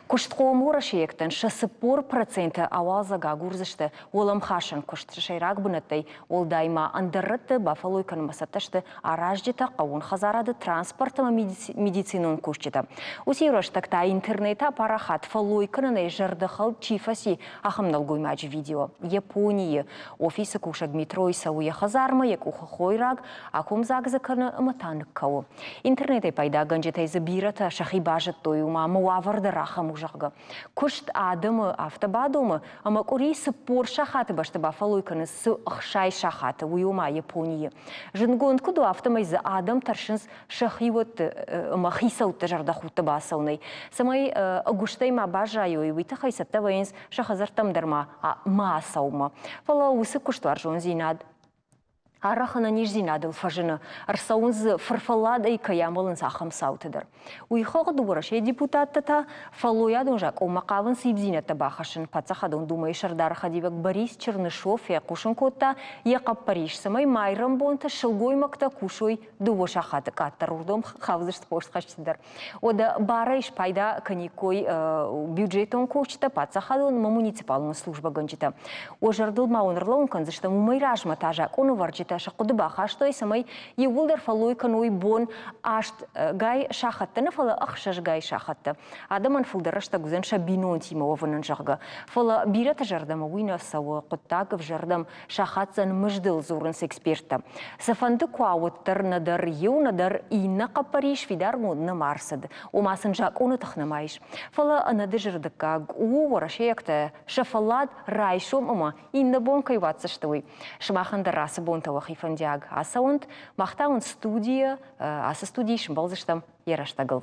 Куштқоому рашиектен 60% авалзага гурзышты олам хашан кушт шайрак бунаттай ол дайма андырытты бафалой канамасатташты араждита қауын хазарады транспортыма медицинон кушчита. Усироштакта интернета парахат фалой кананай жардахал чифаси ахамнал гоймаджи видео. Японии офисы кушаг метро и сауя хазарма якуха хойраг акум загзакана матаныккау. Интернетай пайда ганжетай забирата шахибажат тойума муаварда рахаму жага. Кушт адымы автобадумы, ама кури сыпор шахаты башты бафалой каны сы ахшай шахаты уюма Японии. Жынгонд куду автомайзы адам таршынс шахивот махисаутты жардахутты басауной. Самай агуштай ма бажаю и вита хайсатта вайнс шахазартам дарма маасаума. Фала усы куштуар жон зинад. Арахана нижзинадыл фажына, арсаунз фарфалада и каямалын сахам саутыдыр. Уйхоғы дубыраш депутаттата фалоядын жак омақавын сибзинетті бақашын. Пацахадын думай шардар хадивак Борис Чернышов яқушын котта яқап Париж самай майрам бонта шылгоймақта кушой дуво шахаты каттар урдом хавзышты поштқаштыдыр. Ода барайш пайда каникой бюджетон кочта пацахадын муниципалын служба гончита. Ожардыл маунырлаун канзышты мумайражма тажак оны варчита шақуды бақаштой самай евулдар фалой каной бон ашт гай шахаттыны фала ақшаш гай шахатты. Адаман фылдарашта гузен шабинон тима ованын жағы. Фала бирата жардама уйна сауы құттагов жардам шахатсан мұждыл зурынс эксперта. Сафанды куауыттыр надар еу надар ина қапариш фидар модны марсады. Омасын жақ оны тақнамайш. Фала анады жырдыққа уорашеякты шафалад райшом ама инна бон кайватсыштуй. Шымаханды расы бон Хифандиаг асаунд, мақтауын студия, асы студийшін балзыштам ераштагыл.